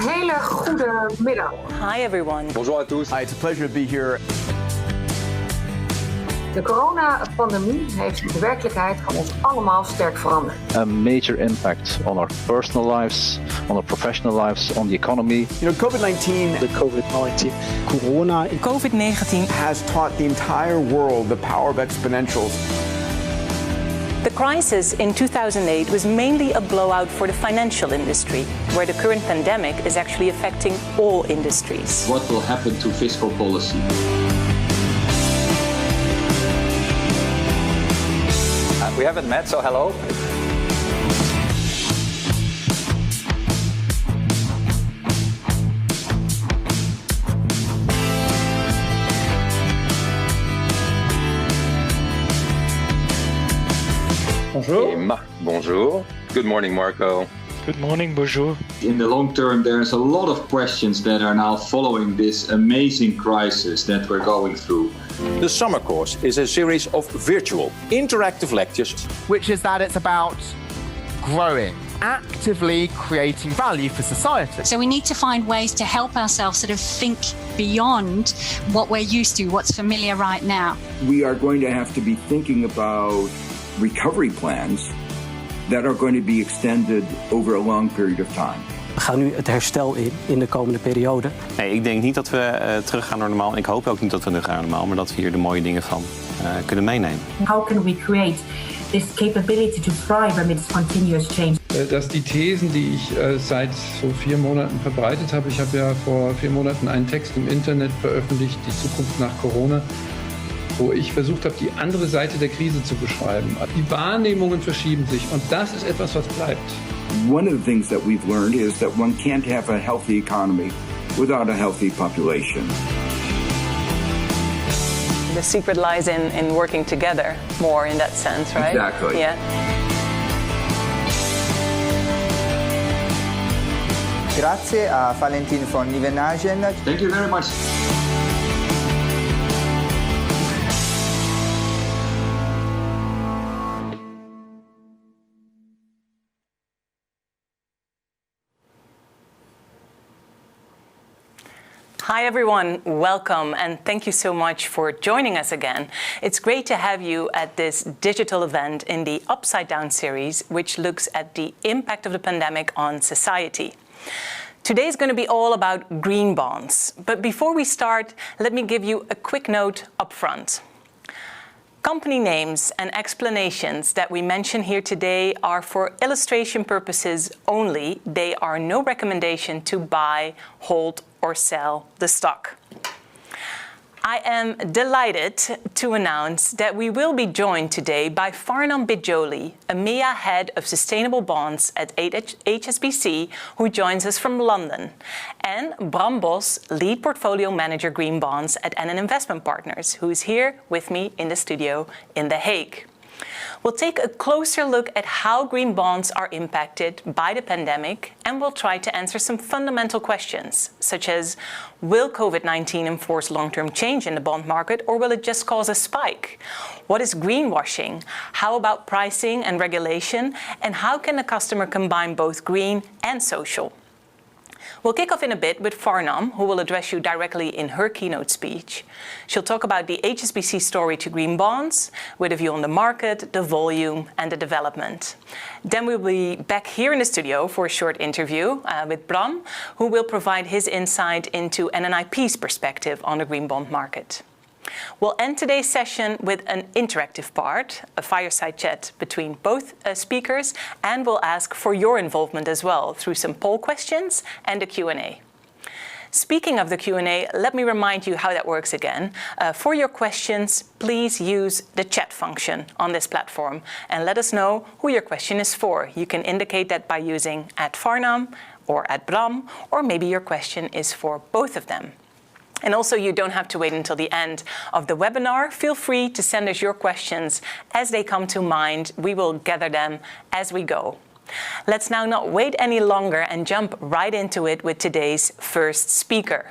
hele goede middag. Hi everyone. Bonjour à tous. Hi, it's a pleasure to be here. De coronapandemie heeft de werkelijkheid van ons allemaal sterk veranderd. A major impact on our personal lives, on our professional lives, on the economy. You know, COVID-19, the COVID-19, Corona. COVID-19 has taught the entire world the power of exponentials. The crisis in 2008 was mainly a blowout for the financial industry, where the current pandemic is actually affecting all industries. What will happen to fiscal policy? We haven't met, so hello. Bonjour. Bonjour. Good morning, Marco. Good morning, bonjour. In the long term, there's a lot of questions that are now following this amazing crisis that we're going through. The summer course is a series of virtual, interactive lectures. Which is that it's about growing, actively creating value for society. So we need to find ways to help ourselves sort of think beyond what we're used to, what's familiar right now. We are going to have to be thinking about recovery plans that are going to be extended over a long period of time. We gaan nu het herstel in de komende periode. Nee, ik denk niet dat we teruggaan naar normaal. En ik hoop ook niet dat we teruggaan naar normaal, maar dat we hier de mooie dingen van kunnen meenemen. How can we create this capability to thrive amidst continuous change? Dass die Thesen, die ich seit so 4 Monaten verbreitet habe, ich habe ja vor 4 Monaten einen Text im Internet veröffentlicht, die Zukunft nach Corona, wo ich versucht habe, die andere Seite der Krise zu beschreiben. Die Wahrnehmungen verschieben sich und das ist etwas, was bleibt. One of the things that we've learned is that one can't have a healthy economy without a healthy population. The secret lies in working together more in that sense, right? Exactly. Yeah. Grazie a Valentin von Nieuwenhuizen. Thank you very much. Hi everyone, welcome and thank you so much for joining us again. It's great to have you at this digital event in the Upside Down series, which looks at the impact of the pandemic on society. Today is going to be all about green bonds. But before we start, let me give you a quick note up front. Company names and explanations that we mention here today are for illustration purposes only. They are no recommendation to buy, hold, or sell the stock. I am delighted to announce that we will be joined today by Farnam Bidgoli, EMEA Head of Sustainable Bonds at HSBC, who joins us from London, and Bram Bos, Lead Portfolio Manager Green Bonds at NN Investment Partners, who is here with me in the studio in The Hague. We'll take a closer look at how green bonds are impacted by the pandemic, and we'll try to answer some fundamental questions, such as, will COVID-19 enforce long-term change in the bond market, or will it just cause a spike? What is greenwashing? How about pricing and regulation? And how can a customer combine both green and social? We'll kick off in a bit with Farnam, who will address you directly in her keynote speech. She'll talk about the HSBC story to green bonds, with a view on the market, the volume, and the development. Then we'll be back here in the studio for a short interview with Bram, who will provide his insight into NNIP's perspective on the green bond market. We'll end today's session with an interactive part, a fireside chat between both speakers, and we'll ask for your involvement as well through some poll questions and a Q&A. Speaking of the Q&A, let me remind you how that works again. For your questions, please use the chat function on this platform and let us know who your question is for. You can indicate that by using @Farnam or @Bram, or maybe your question is for both of them. And also, you don't have to wait until the end of the webinar. Feel free to send us your questions as they come to mind. We will gather them as we go. Let's now not wait any longer and jump right into it with today's first speaker.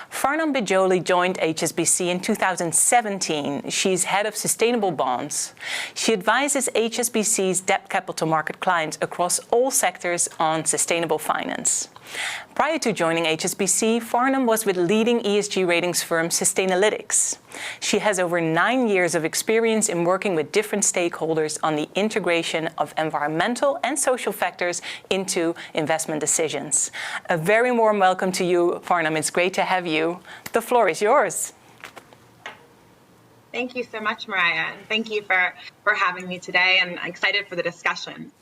Farnam Bidgoli joined HSBC in 2017. She's head of sustainable bonds. She advises HSBC's debt capital market clients across all sectors on sustainable finance. Prior to joining HSBC, Farnam was with leading ESG ratings firm Sustainalytics. She has over 9 years of experience in working with different stakeholders on the integration of environmental and social factors into investment decisions. A very warm welcome to you, Farnam. It's great to have you. The floor is yours. Thank you so much, Mariah. And thank you for having me today, and I'm excited for the discussion.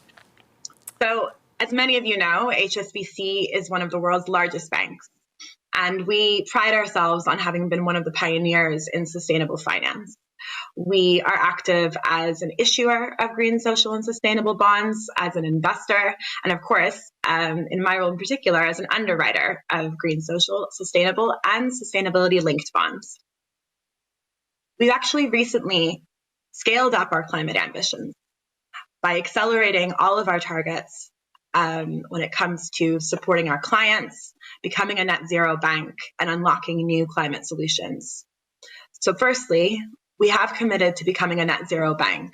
So, as many of you know, HSBC is one of the world's largest banks, and we pride ourselves on having been one of the pioneers in sustainable finance. We are active as an issuer of green, social, and sustainable bonds, as an investor, and of course, in my role in particular, as an underwriter of green, social, sustainable, and sustainability-linked bonds. We've actually recently scaled up our climate ambitions by accelerating all of our targets when it comes to supporting our clients, becoming a net zero bank, and unlocking new climate solutions. So firstly, we have committed to becoming a net zero bank.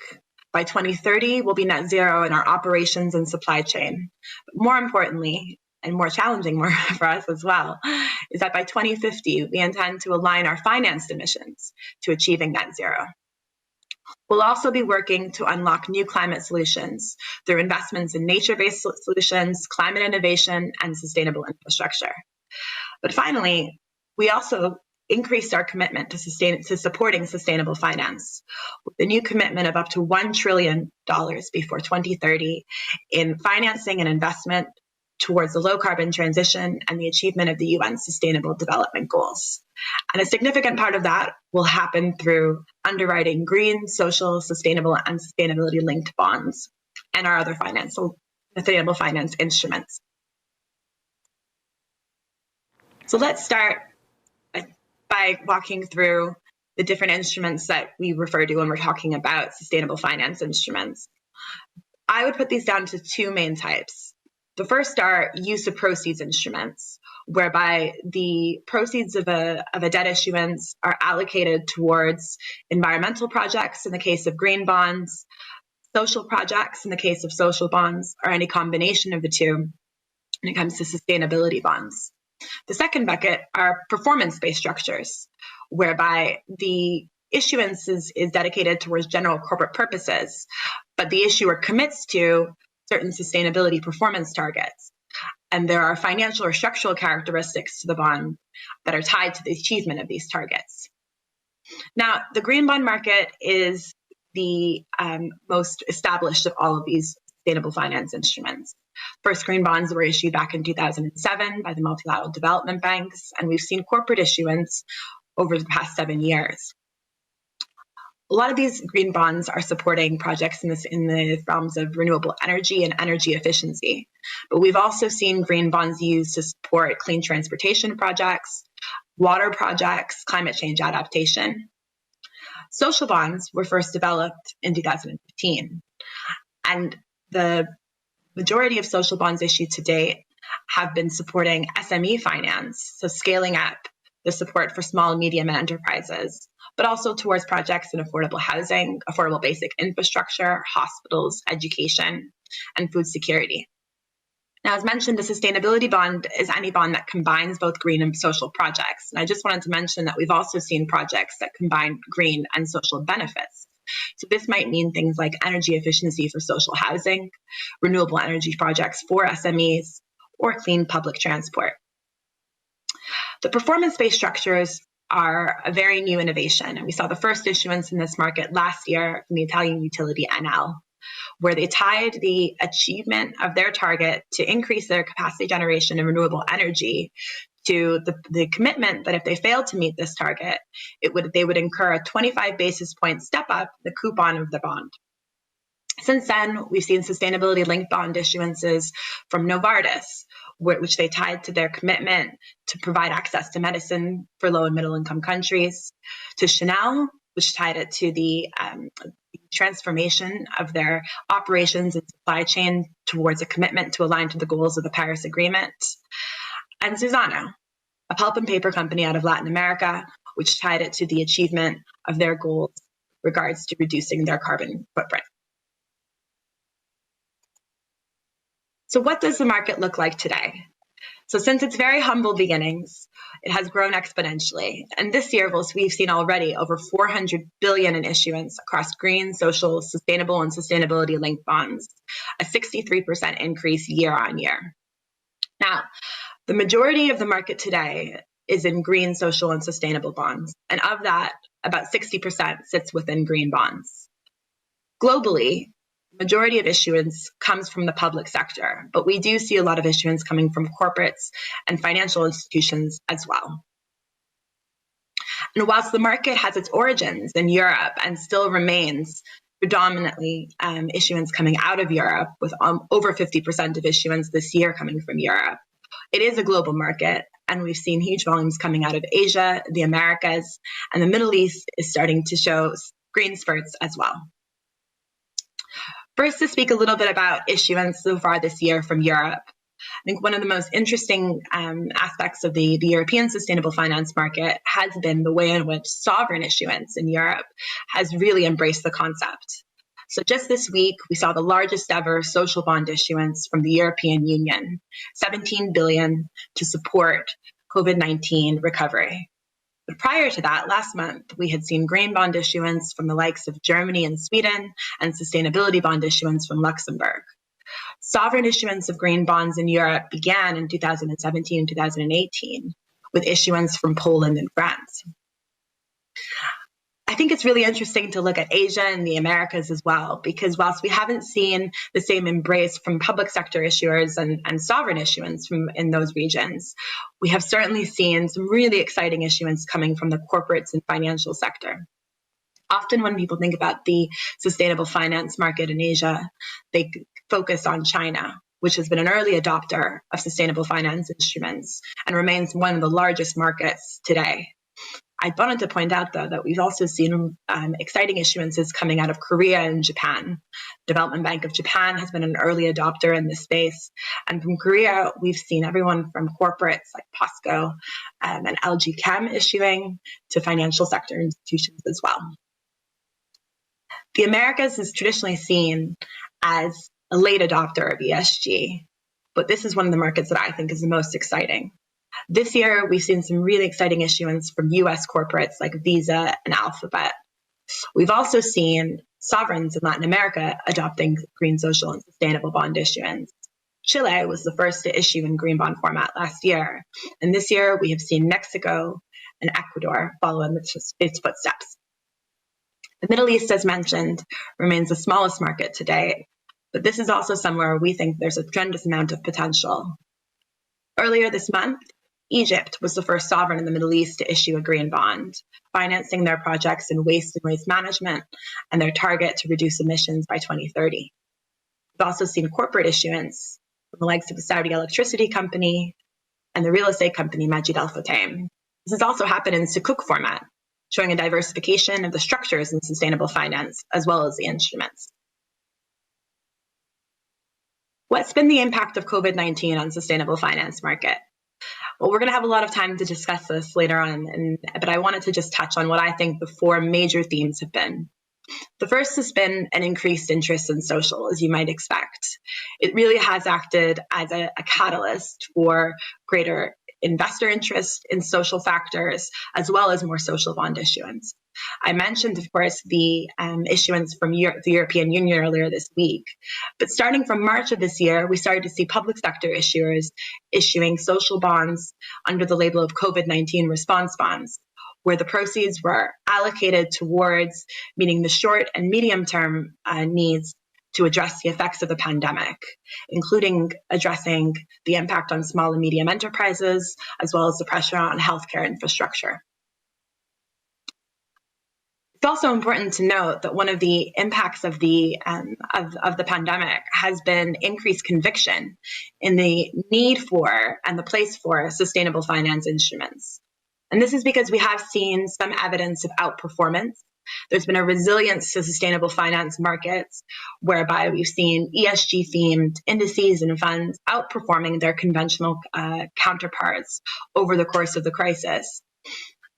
By 2030, we'll be net zero in our operations and supply chain. But more importantly, and more challenging for us as well, is that by 2050, we intend to align our financed emissions to achieving net zero. We'll also be working to unlock new climate solutions through investments in nature-based solutions, climate innovation, and sustainable infrastructure. But finally, we also increased our commitment to supporting sustainable finance with a new commitment of up to $1 trillion before 2030 in financing and investment towards the low-carbon transition and the achievement of the UN Sustainable Development Goals. And a significant part of that will happen through underwriting green, social, sustainable, and sustainability-linked bonds and our other sustainable finance instruments. So let's start by walking through the different instruments that we refer to when we're talking about sustainable finance instruments. I would put these down to two main types. The first are use of proceeds instruments, whereby the proceeds of a debt issuance are allocated towards environmental projects in the case of green bonds, social projects in the case of social bonds, or any combination of the two when it comes to sustainability bonds. The second bucket are performance-based structures, whereby the issuance is dedicated towards general corporate purposes, but the issuer commits to certain sustainability performance targets. And there are financial or structural characteristics to the bond that are tied to the achievement of these targets. Now, the green bond market is the most established of all of these sustainable finance instruments. First green bonds were issued back in 2007 by the multilateral development banks, and we've seen corporate issuance over the past 7 years. A lot of these green bonds are supporting projects in the realms of renewable energy and energy efficiency. But we've also seen green bonds used to support clean transportation projects, water projects, climate change adaptation. Social bonds were first developed in 2015. And the majority of social bonds issued to date have been supporting SME finance, so scaling up the support for small and medium enterprises, but also towards projects in affordable housing, affordable basic infrastructure, hospitals, education, and food security. Now, as mentioned, a sustainability bond is any bond that combines both green and social projects. And I just wanted to mention that we've also seen projects that combine green and social benefits. So this might mean things like energy efficiency for social housing, renewable energy projects for SMEs, or clean public transport. The performance-based structures are a very new innovation, and we saw the first issuance in this market last year from the Italian utility Enel, where they tied the achievement of their target to increase their capacity generation and renewable energy to the commitment that if they failed to meet this target, they would incur a 25 basis point step up the coupon of the bond. Since then, we've seen sustainability-linked bond issuances from Novartis, which they tied to their commitment to provide access to medicine for low and middle-income countries, to Chanel, which tied it to the transformation of their operations and supply chain towards a commitment to align to the goals of the Paris Agreement, and Suzano, a pulp and paper company out of Latin America, which tied it to the achievement of their goals with regards to reducing their carbon footprint. So what does the market look like today? So since its very humble beginnings, it has grown exponentially. And this year, we've seen already over 400 billion in issuance across green, social, sustainable, and sustainability-linked bonds, a 63% increase year on year. Now, the majority of the market today is in green, social, and sustainable bonds. And of that, about 60% sits within green bonds. Globally, the majority of issuance comes from the public sector, but we do see a lot of issuance coming from corporates and financial institutions as well. And whilst the market has its origins in Europe and still remains predominantly issuance coming out of Europe, with over 50% of issuance this year coming from Europe, it is a global market, and we've seen huge volumes coming out of Asia, the Americas, and the Middle East is starting to show green spurts as well. First, to speak a little bit about issuance so far this year from Europe. I think one of the most interesting aspects of the European sustainable finance market has been the way in which sovereign issuance in Europe has really embraced the concept. So just this week, we saw the largest ever social bond issuance from the European Union, 17 billion to support COVID-19 recovery. But prior to that, last month, we had seen green bond issuance from the likes of Germany and Sweden and sustainability bond issuance from Luxembourg. Sovereign issuance of green bonds in Europe began in 2017 and 2018 with issuance from Poland and France. I think it's really interesting to look at Asia and the Americas as well, because whilst we haven't seen the same embrace from public sector issuers and sovereign issuance in those regions, we have certainly seen some really exciting issuance coming from the corporates and financial sector. Often when people think about the sustainable finance market in Asia, they focus on China, which has been an early adopter of sustainable finance instruments and remains one of the largest markets today. I wanted to point out, though, that we've also seen exciting issuances coming out of Korea and Japan. Development Bank of Japan has been an early adopter in this space. And from Korea, we've seen everyone from corporates like POSCO and LG Chem issuing to financial sector institutions as well. The Americas is traditionally seen as a late adopter of ESG, but this is one of the markets that I think is the most exciting. This year, we've seen some really exciting issuance from US corporates like Visa and Alphabet. We've also seen sovereigns in Latin America adopting green, social, and sustainable bond issuance. Chile was the first to issue in green bond format last year. And this year, we have seen Mexico and Ecuador follow in its footsteps. The Middle East, as mentioned, remains the smallest market today, but this is also somewhere we think there's a tremendous amount of potential. Earlier this month, Egypt was the first sovereign in the Middle East to issue a green bond, financing their projects in waste and waste management and their target to reduce emissions by 2030. We've also seen corporate issuance from the likes of the Saudi electricity company and the real estate company Majid Al Futtaim. This has also happened in Sukuk format, showing a diversification of the structures in sustainable finance as well as the instruments. What's been the impact of COVID-19 on sustainable finance market? Well, we're going to have a lot of time to discuss this later on, but I wanted to just touch on what I think the four major themes have been. The first has been an increased interest in social, as you might expect. It really has acted as a catalyst for greater investor interest in social factors, as well as more social bond issuance. I mentioned, of course, the issuance from the European Union earlier this week. But starting from March of this year, we started to see public sector issuers issuing social bonds under the label of COVID-19 response bonds, where the proceeds were allocated towards meeting the short and medium term needs to address the effects of the pandemic, including addressing the impact on small and medium enterprises, as well as the pressure on healthcare infrastructure. It's also important to note that one of the impacts of the pandemic has been increased conviction in the need for and the place for sustainable finance instruments. And this is because we have seen some evidence of outperformance there's been a resilience to sustainable finance markets, whereby we've seen ESG-themed indices and funds outperforming their conventional counterparts over the course of the crisis.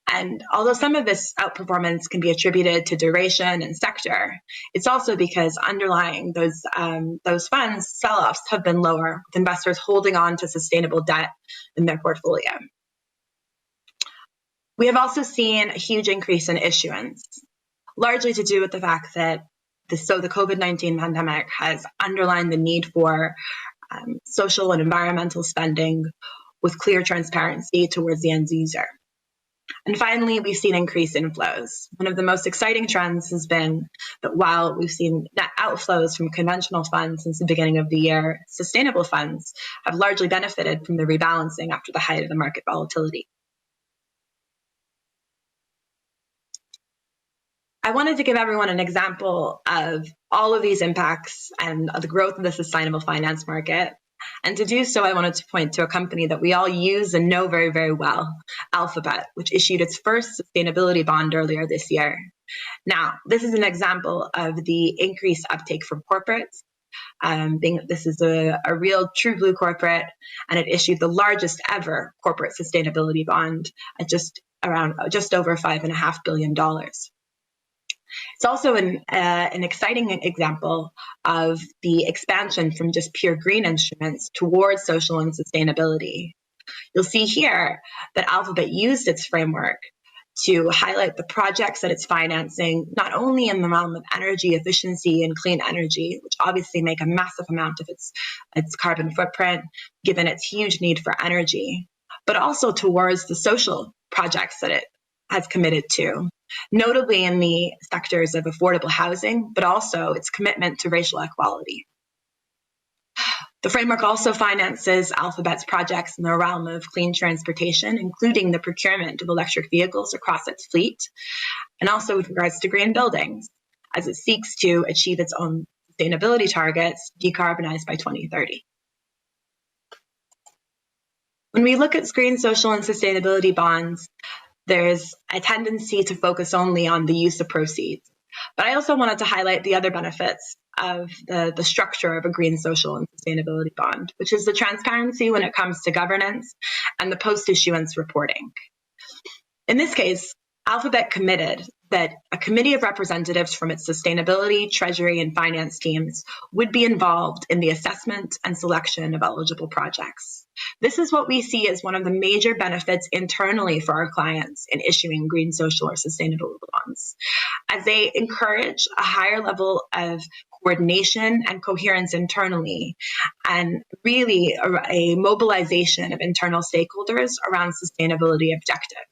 And although some of this outperformance can be attributed to duration and sector, it's also because underlying those funds, sell-offs have been lower, with investors holding on to sustainable debt in their portfolio. We have also seen a huge increase in issuance, largely to do with the fact that the COVID-19 pandemic has underlined the need for social and environmental spending with clear transparency towards the end user. And finally, we've seen increased inflows. One of the most exciting trends has been that while we've seen net outflows from conventional funds since the beginning of the year, sustainable funds have largely benefited from the rebalancing after the height of the market volatility. I wanted to give everyone an example of all of these impacts and of the growth of the sustainable finance market. And to do so, I wanted to point to a company that we all use and know very, very well, Alphabet, which issued its first sustainability bond earlier this year. Now, this is an example of the increased uptake from corporates. This is a real true blue corporate, and it issued the largest ever corporate sustainability bond at just over $5.5 billion. It's also an exciting example of the expansion from just pure green instruments towards social and sustainability. You'll see here that Alphabet used its framework to highlight the projects that it's financing, not only in the realm of energy efficiency and clean energy, which obviously make a massive amount of its carbon footprint, given its huge need for energy, but also towards the social projects that it has committed to, notably in the sectors of affordable housing, but also its commitment to racial equality. The framework also finances Alphabet's projects in the realm of clean transportation, including the procurement of electric vehicles across its fleet, and also with regards to green buildings, as it seeks to achieve its own sustainability targets, decarbonized by 2030. When we look at green, social, and sustainability bonds, there's a tendency to focus only on the use of proceeds. But I also wanted to highlight the other benefits of the structure of a green, social, and sustainability bond, which is the transparency when it comes to governance and the post-issuance reporting. In this case, Alphabet committed that a committee of representatives from its sustainability, treasury, and finance teams would be involved in the assessment and selection of eligible projects. This is what we see as one of the major benefits internally for our clients in issuing green, social, or sustainable bonds, as they encourage a higher level of coordination and coherence internally, and really a mobilization of internal stakeholders around sustainability objectives.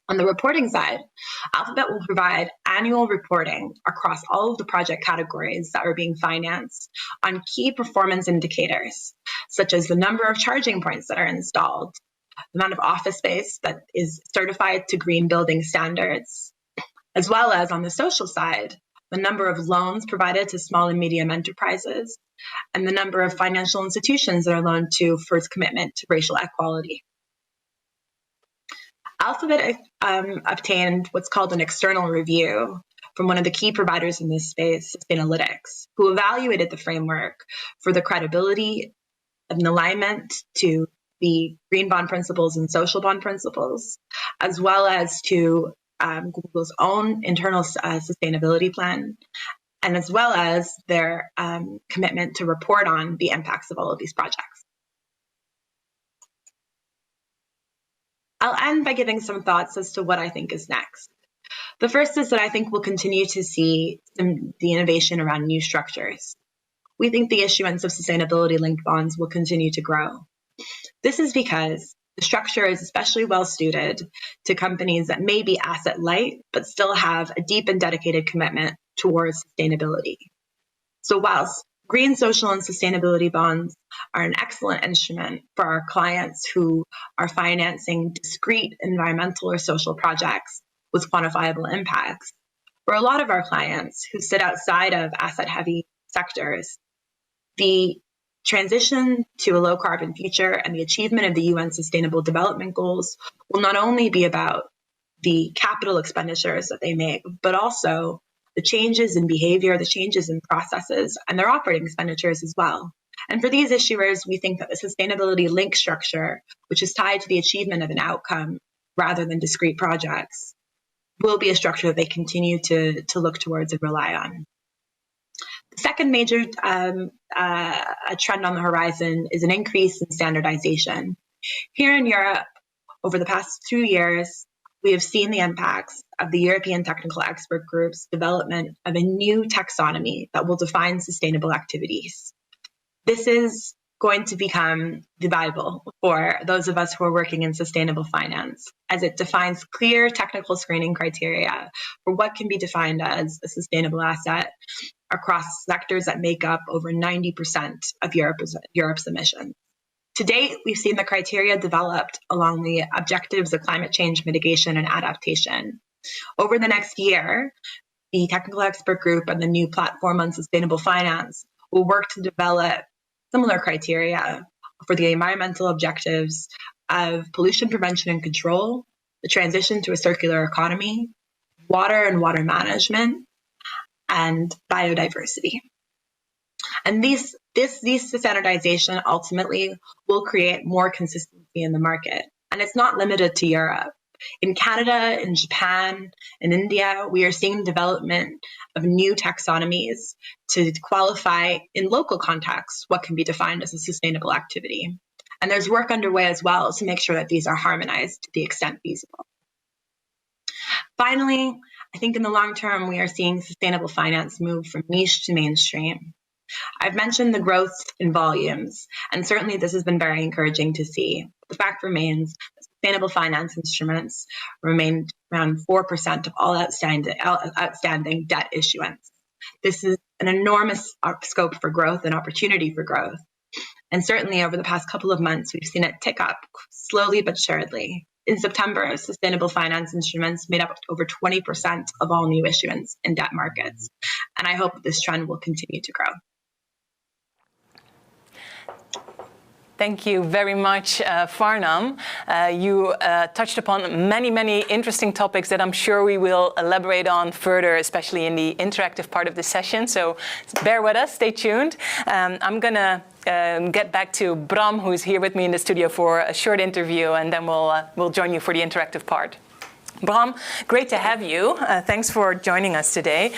On the reporting side, Alphabet will provide annual reporting across all of the project categories that are being financed on key performance indicators, such as the number of charging points that are installed, the amount of office space that is certified to green building standards, as well as on the social side, the number of loans provided to small and medium enterprises, and the number of financial institutions that are loaned to for its commitment to racial equality. Alphabet obtained what's called an external review from one of the key providers in this space, Sustainalytics, who evaluated the framework for the credibility and alignment to the green bond principles and social bond principles, as well as to Google's own internal sustainability plan, and as well as their commitment to report on the impacts of all of these projects. I'll end by giving some thoughts as to what I think is next. The first is that I think we'll continue to see the innovation around new structures. We think the issuance of sustainability-linked bonds will continue to grow. This is because the structure is especially well suited to companies that may be asset light, but still have a deep and dedicated commitment towards sustainability. So whilst green, social, and sustainability bonds are an excellent instrument for our clients who are financing discrete environmental or social projects with quantifiable impacts, for a lot of our clients who sit outside of asset-heavy sectors, the transition to a low-carbon future and the achievement of the UN Sustainable Development Goals will not only be about the capital expenditures that they make, but also the changes in behavior, the changes in processes, and their operating expenditures as well. And for these issuers, we think that the sustainability link structure, which is tied to the achievement of an outcome rather than discrete projects, will be a structure that they continue to look towards and rely on. The second major trend on the horizon is an increase in standardization. Here in Europe, over the past 2 years, we have seen the impacts of the European Technical Expert Group's development of a new taxonomy that will define sustainable activities. This is going to become the Bible for those of us who are working in sustainable finance, as it defines clear technical screening criteria for what can be defined as a sustainable asset across sectors that make up over 90% of Europe's emissions. To date, we've seen the criteria developed along the objectives of climate change mitigation and adaptation. Over the next year, the Technical Expert Group and the new Platform on Sustainable Finance will work to develop similar criteria for the environmental objectives of pollution prevention and control, the transition to a circular economy, water and water management, and biodiversity. And this standardization ultimately will create more consistency in the market. And it's not limited to Europe. In Canada, in Japan, in India, we are seeing development of new taxonomies to qualify in local contexts what can be defined as a sustainable activity. And there's work underway as well to make sure that these are harmonized to the extent feasible. Finally, I think in the long term, we are seeing sustainable finance move from niche to mainstream. I've mentioned the growth in volumes, and certainly this has been very encouraging to see. The fact remains that sustainable finance instruments remain around 4% of all outstanding debt issuance. This is an enormous scope for growth and opportunity for growth. And certainly over the past couple of months, we've seen it tick up slowly but surely. In September, sustainable finance instruments made up over 20% of all new issuance in debt markets. And I hope this trend will continue to grow. Thank you very much, Farnam. You touched upon many interesting topics that I'm sure we will elaborate on further, especially in the interactive part of the session. So bear with us, stay tuned. I'm going to get back to Bram, who's here with me in the studio for a short interview, and then we'll join you for the interactive part. Bram, great to have you. Thanks for joining us today.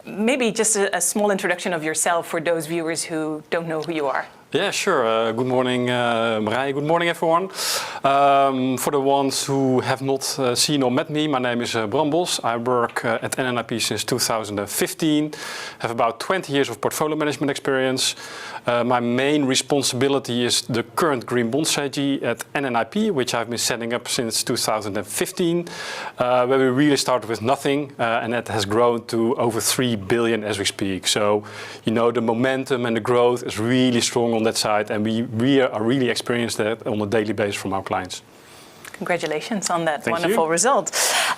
Maybe just a small introduction of yourself for those viewers who don't know who you are. Yeah, sure. Good morning, Marije. Good morning, everyone. For the ones who have not seen or met me, my name is Bram Bos. I work at NNIP since 2015. Have about 20 years of portfolio management experience. My main responsibility is the current green bond strategy at NNIP, which I've been setting up since 2015, where we really started with nothing, and that has grown to over 3 billion as we speak. So, you know, the momentum and the growth is really strong on that side, and we are really experienced that on a daily basis from our clients. Congratulations on that wonderful result.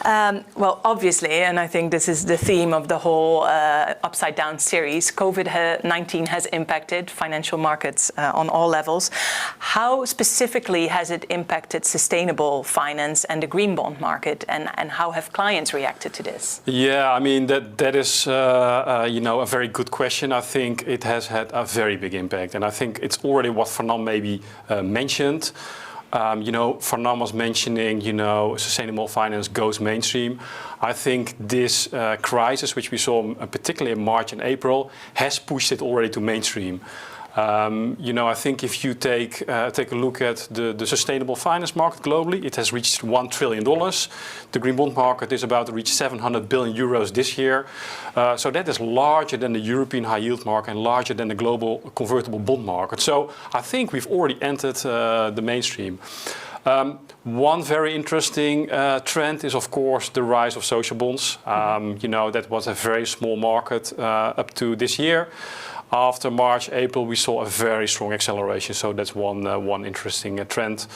Well, obviously, and I think this is the theme of the whole Upside Down series, COVID-19 has impacted financial markets on all levels. How specifically has it impacted sustainable finance and the green bond market, and how have clients reacted to this? Yeah, I mean, that is you know, a very good question. I think it has had a very big impact, and I think it's already what Farnam maybe mentioned. You know, Farnam was mentioning, you know, sustainable finance goes mainstream. I think this crisis, which we saw particularly in March and April, has pushed it already to mainstream. You know, I think if you take a look at the sustainable finance market globally, it has reached $1 trillion. The green bond market is about to reach 700 billion euros this year. So that is larger than the European high yield market and larger than the global convertible bond market. So I think we've already entered the mainstream. One very interesting trend is, of course, the rise of social bonds. You know, that was a very small market up to this year. After March, April, we saw a very strong acceleration. So that's one interesting trend.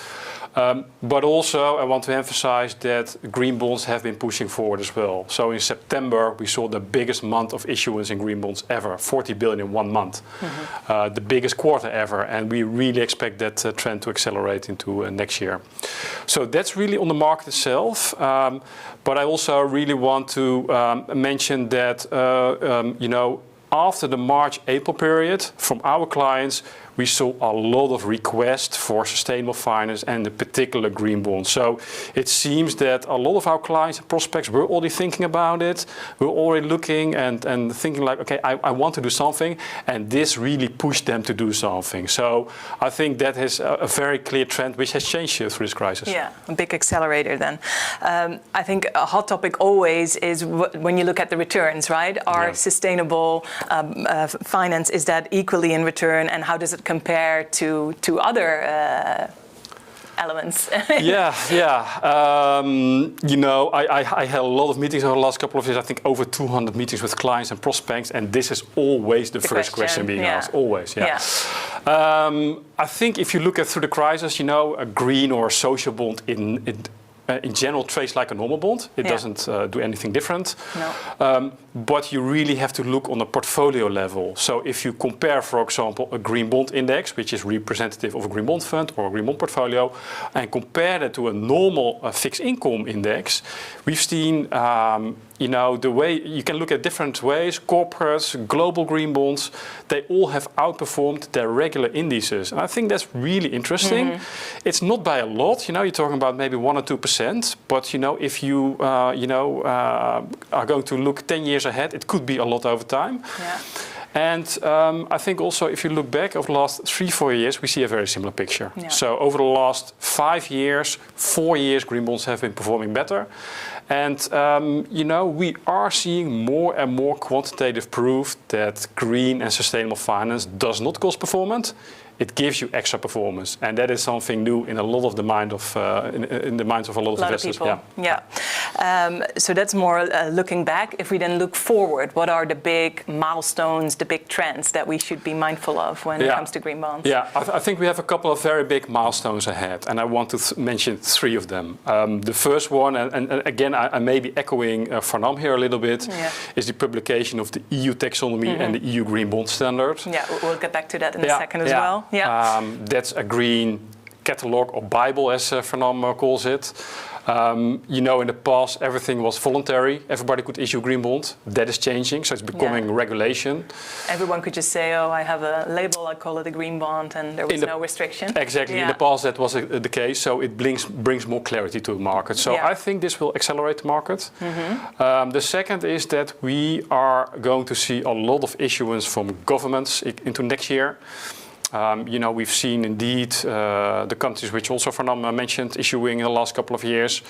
But also, I want to emphasize that green bonds have been pushing forward as well. So in September, we saw the biggest month of issuance in green bonds ever, 40 billion in 1 month. The biggest quarter ever. And we really expect that trend to accelerate into next year. So that's really on the market itself. But I also really want to mention that, after the March-April period, from our clients, we saw a lot of requests for sustainable finance and in particular green bonds. So it seems that a lot of our clients and prospects were already thinking about it. We're already looking and thinking like, okay, I want to do something. And this really pushed them to do something. So I think that is a very clear trend which has changed through this crisis. Yeah, a big accelerator then. I think a hot topic always is when you look at the returns, right? Are sustainable finance, is that equally in return, and how does it compare to other elements? I had a lot of meetings over the last couple of years. I think over 200 meetings with clients and prospects, and this is always the first question being asked. Always, I think if you look at through the crisis, a green or a social bond in general trades like a normal bond. It doesn't do anything different. No. But you really have to look on a portfolio level. So if you compare, for example, a green bond index, which is representative of a green bond fund or a green bond portfolio, and compare that to a normal fixed income index, we've seen, the way you can look at different ways. Corporates, global green bonds, they all have outperformed their regular indices. And I think that's really interesting. It's not by a lot. You're talking about maybe 1 or 2%. But, if you, are going to look 10 years ahead, it could be a lot over time. Yeah. And I think also if you look back over the last 3-4 years, we see a very similar picture. Yeah. So over the last 5 years, 4 years, green bonds have been performing better. And, we are seeing more and more quantitative proof that green and sustainable finance does not cost performance. It gives you extra performance, and that is something new in a lot of the mind of in the minds of a lot of investors. So that's more looking back. If we then look forward, what are the big milestones, the big trends that we should be mindful of when it comes to green bonds? Yeah, I think we have a couple of very big milestones ahead, and I want to mention 3 of them. The first one, and again, I may be echoing Farnam here a little bit, is the publication of the EU taxonomy and the EU green bond standard. Yeah, we'll get back to that in a second as well. Yeah. That's a green catalog or Bible, as Farnam calls it. In the past, everything was voluntary. Everybody could issue a green bond. That is changing, so it's becoming regulation. Everyone could just say, oh, I have a label, I call it a green bond, and there was no restriction. Exactly. In the past, that was the case, so it brings more clarity to the market. So I think this will accelerate the market. The second is that we are going to see a lot of issuance from governments into next year. We've seen indeed the countries which also Farnam mentioned issuing in the last couple of years,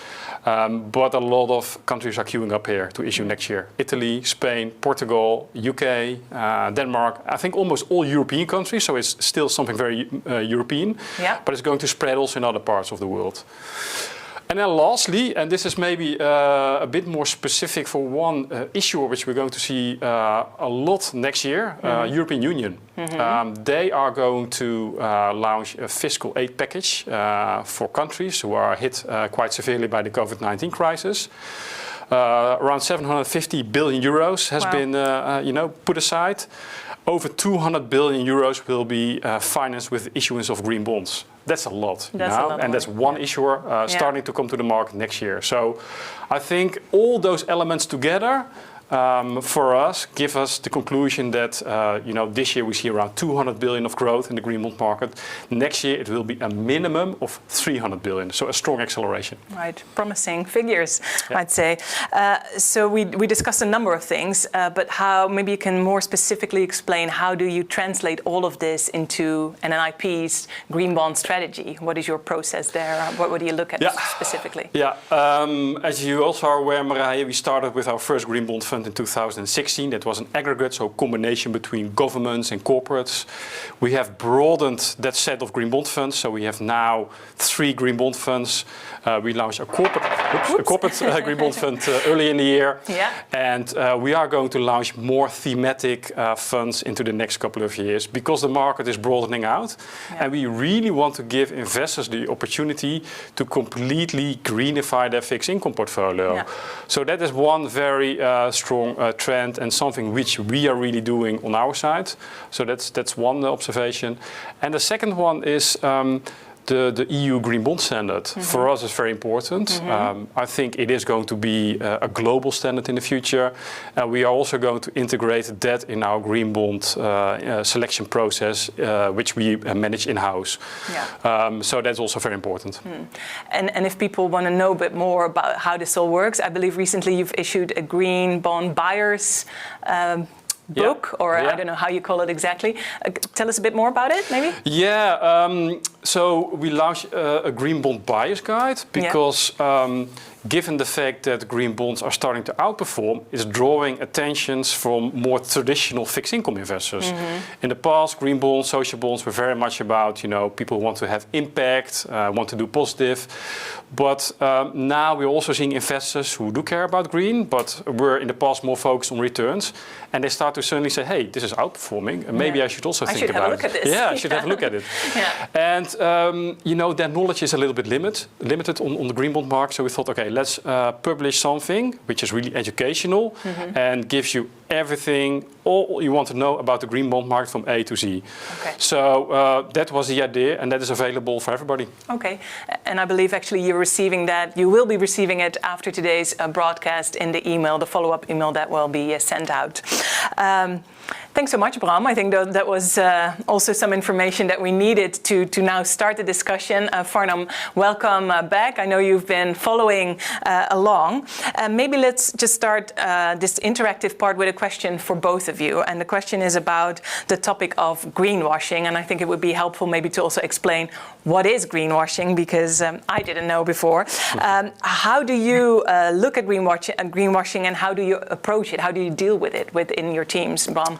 but a lot of countries are queuing up here to issue next year. Italy, Spain, Portugal, UK, Denmark, I think almost all European countries, so it's still something very European, but it's going to spread also in other parts of the world. And then lastly, and this is maybe a bit more specific for one issuer which we're going to see a lot next year, European Union. They are going to launch a fiscal aid package for countries who are hit quite severely by the COVID-19 crisis. Around 750 billion euros has been put aside. Over 200 billion euros will be financed with the issuance of green bonds. That's a lot. And that's one issuer starting to come to the market next year. So I think all those elements together for us give us the conclusion that this year we see around 200 billion of growth in the green bond market. Next year it will be a minimum of 300 billion, so a strong acceleration. Right, promising figures, I'd say. So we discussed a number of things, but how maybe you can more specifically explain how do you translate all of this into NNIP's green bond strategy? What is your process there? What do you look at specifically? As you also are aware, Marije, we started with our first green bond fund fund in 2016. That was an aggregate, so a combination between governments and corporates. We have broadened that set of green bond funds, so we have now 3 green bond funds. We launched a corporate green bond fund early in the year. Yeah. And we are going to launch more thematic funds into the next couple of years because the market is broadening out. Yeah. And we really want to give investors the opportunity to completely greenify their fixed income portfolio. Yeah. So that is one very strong trend and something which we are really doing on our side. So that's one observation. And the second one is the EU Green Bond Standard. Mm-hmm. For us is very important. Mm-hmm. I think it is going to be a global standard in the future. We are also going to integrate that in our green bond selection process, which we manage in-house. Yeah. So that's also very important. Mm. And if people want to know a bit more about how this all works, I believe recently you've issued a green bond buyers book, or I don't know how you call it exactly. Tell us a bit more about it, maybe? Yeah, so we launched a green bond buyer's guide because given the fact that green bonds are starting to outperform, it's drawing attentions from more traditional fixed income investors. Mm-hmm. In the past, green bonds, social bonds were very much about, people want to have impact, want to do positive. But now we're also seeing investors who do care about green, but were in the past more focused on returns. And they start to suddenly say, hey, this is outperforming, and maybe I should also think about it. I should have a look at this. Yeah, I should have a look at it. Yeah. And, their knowledge is a little bit limited on the green bond market. So we thought, okay, let's publish something which is really educational and gives you everything, all you want to know about the green bond market from A to Z. Okay. So that was the idea, and that is available for everybody. Okay, and I believe actually you will be receiving it after today's broadcast in the email, the follow-up email that will be sent out. Thanks so much, Bram. I think that was also some information that we needed to now start the discussion. Farnam, welcome back. I know you've been following along. Maybe let's just start this interactive part with a question for both of you. And the question is about the topic of greenwashing. And I think it would be helpful maybe to also explain what is greenwashing, because I didn't know before. How do you look at greenwashing, and how do you approach it? How do you deal with it within your teams, Bram?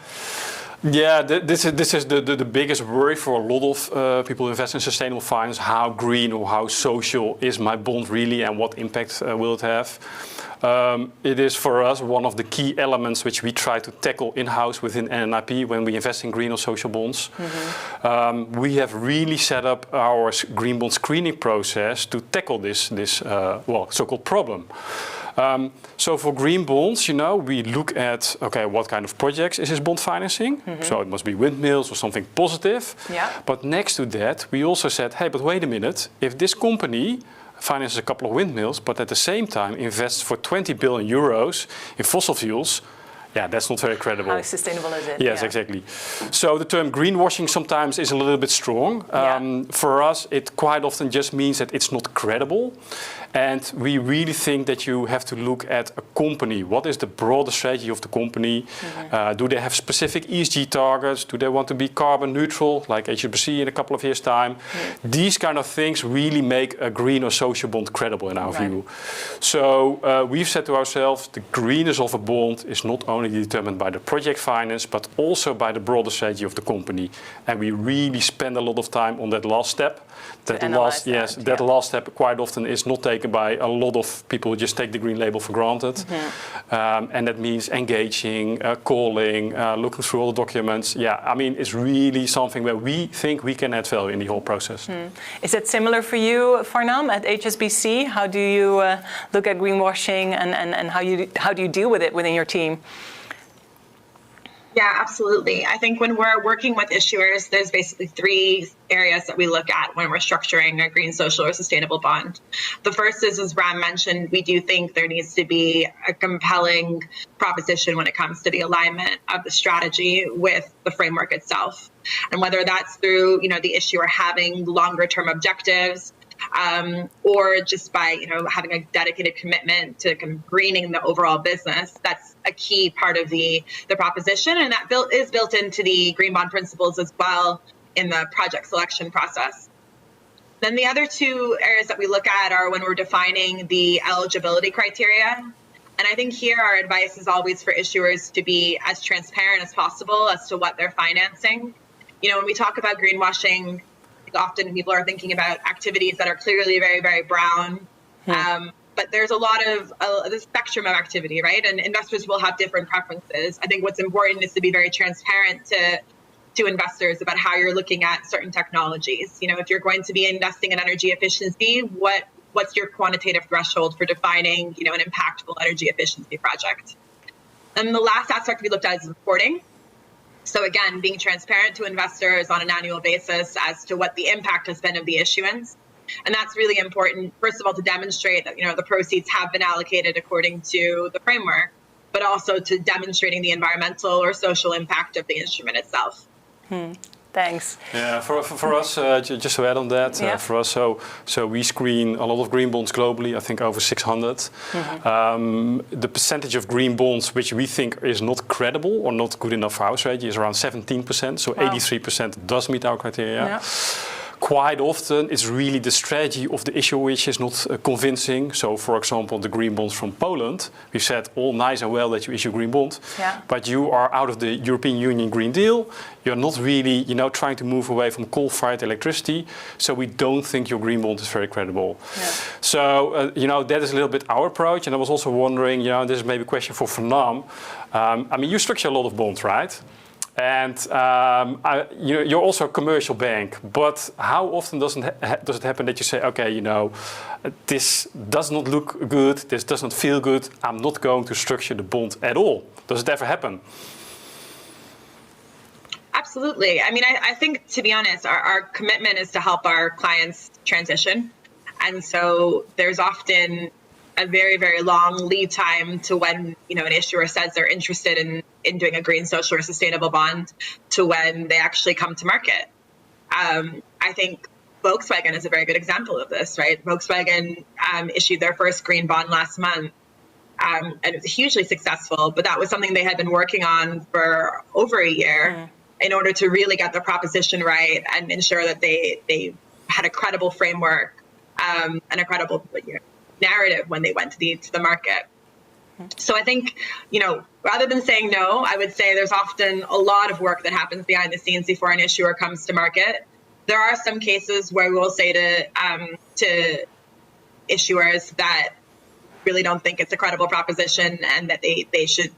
Yeah, this is the biggest worry for a lot of people who invest in sustainable finance. How green or how social is my bond really, and what impact will it have? It is for us one of the key elements which we try to tackle in-house within NNIP when we invest in green or social bonds. Mm-hmm. We have really set up our green bond screening process to tackle this so-called problem. So for green bonds, we look at, what kind of projects is this bond financing? Mm-hmm. So it must be windmills or something positive. Yeah. But next to that, we also said, hey, but wait a minute, if this company finances a couple of windmills, but at the same time invests for 20 billion euros in fossil fuels, that's not very credible. How sustainable is it? Yes, exactly. So the term greenwashing sometimes is a little bit strong. For us, it quite often just means that it's not credible. And we really think that you have to look at a company. What is the broader strategy of the company? Mm-hmm. Do they have specific ESG targets? Do they want to be carbon neutral, like HSBC in a couple of years' time? Mm-hmm. These kind of things really make a green or social bond credible in our view. So we've said to ourselves, the greenness of a bond is not only determined by the project finance, but also by the broader strategy of the company. And we really spend a lot of time on that last step. That last step quite often is not taken by a lot of people who just take the green label for granted. Mm-hmm. And that means engaging, calling, looking through all the documents. It's really something where we think we can add value in the whole process. Mm. Is that similar for you, Farnam, at HSBC? How do you look at greenwashing, and how do you deal with it within your team? Yeah, absolutely. I think when we're working with issuers, there's basically 3 areas that we look at when we're structuring a green, social, or sustainable bond. The first is, as Bram mentioned, we do think there needs to be a compelling proposition when it comes to the alignment of the strategy with the framework itself. And whether that's through, the issuer having longer term objectives, or just by having a dedicated commitment to kind of greening the overall business. That's a key part of the proposition, and that is built into the green bond principles as well in the project selection process. Then the other 2 areas that we look at are when we're defining the eligibility criteria. And I think here our advice is always for issuers to be as transparent as possible as to what they're financing. You know, when we talk about greenwashing, often people are thinking about activities that are clearly very, very brown. But there's a lot of the spectrum of activity, right? And investors will have different preferences. I think what's important is to be very transparent to investors about how you're looking at certain technologies. You know, if you're going to be investing in energy efficiency, what's your quantitative threshold for defining, you know, an impactful energy efficiency project? And the last aspect we looked at is reporting. So again, being transparent to investors on an annual basis as to what the impact has been of the issuance. And that's really important, first of all, to demonstrate that, you know, the proceeds have been allocated according to the framework, but also to demonstrating the environmental or social impact of the instrument itself. Thanks. Yeah, for us, just to add on that, for us, so we screen a lot of green bonds globally, I think over 600. The percentage of green bonds which we think is not credible or not good enough for our strategy is around 17%, so 83% does meet our criteria. Yeah. Quite often, it's really the strategy of the issuer which is not convincing. So, for example, the green bonds from Poland, we said all nice and well that you issue green bond, but you are out of the European Union Green Deal. You're not really, you know, trying to move away from coal-fired electricity. So we don't think your green bond is very credible. Yeah. So, you know, that is a little bit our approach. And I was also wondering, you know, this is maybe a question for Farnam. I mean, you structure a lot of bonds, right? And you're also a commercial bank, but how often does it happen that you say, okay, you know, this does not look good, this does not feel good, I'm not going to structure the bond at all? Does it ever happen? Absolutely. I mean, I think, to be honest, our commitment is to help our clients transition. And so there's often a very, very long lead time to when, you know, an issuer says they're interested in doing a green, social, or sustainable bond to when they actually come to market. I think Volkswagen is a very good example of this, right? Volkswagen issued their first green bond last month, and it was hugely successful, but that was something they had been working on for over a year in order to really get the proposition right and ensure that they had a credible framework and a credible, you know, narrative when they went to the market. So I think, you know, rather than saying no, I would say there's often a lot of work that happens behind the scenes before an issuer comes to market. There are some cases where we'll say to issuers that really don't think it's a credible proposition and that they should,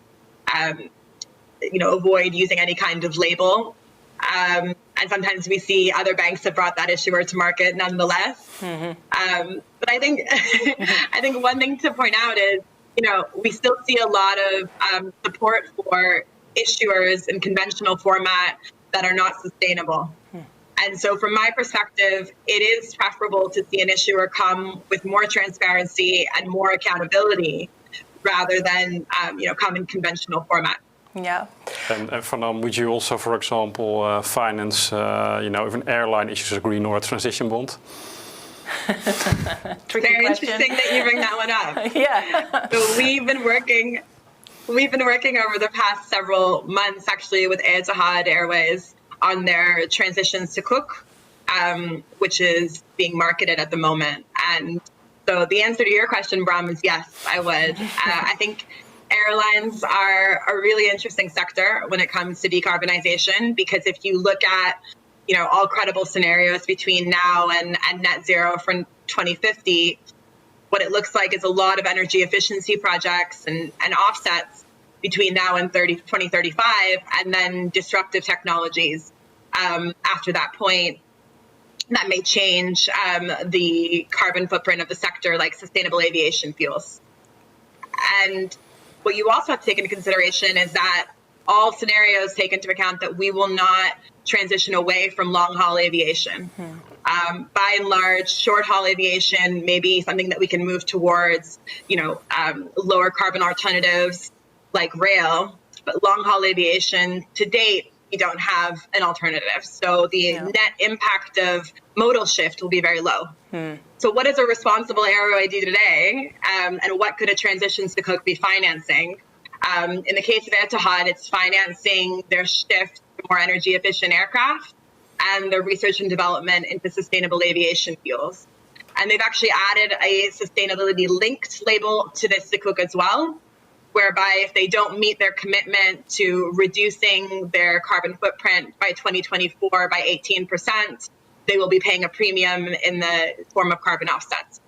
you know, avoid using any kind of label. And sometimes we see other banks have brought that issuer to market nonetheless. But I think I think one thing to point out is, you know, we still see a lot of support for issuers in conventional format that are not sustainable. And so from my perspective, it is preferable to see an issuer come with more transparency and more accountability rather than, you know, come in conventional format. Yeah. And Farnam, would you also, for example, finance, you know, if an airline issues a green or a transition bond? Very interesting that you bring that one up. Yeah. So we've been working over the past several months, actually, with Etihad Airways on their transitions to Cook, which is being marketed at the moment. And so the answer to your question, Bram, is yes, I would. I think airlines are a really interesting sector when it comes to decarbonization, because if you look at, you know, all credible scenarios between now and net zero from 2050, what it looks like is a lot of energy efficiency projects and offsets between now and 2035, and then disruptive technologies after that point that may change the carbon footprint of the sector, like sustainable aviation fuels. And what you also have to take into consideration is that all scenarios take into account that we will not transition away from long-haul aviation. By and large, short-haul aviation may be something that we can move towards, you know, lower carbon alternatives like rail, but long-haul aviation, to date, we don't have an alternative. So the net impact of modal shift will be very low. So what does a responsible airway do today? And what could a transition to Cook be financing? In the case of Etihad, it's financing their shift to more energy efficient aircraft and their research and development into sustainable aviation fuels. And they've actually added a sustainability linked label to this Cook as well. whereby if they don't meet their commitment to reducing their carbon footprint by 2024 by 18%, they will be paying a premium in the form of carbon offsets.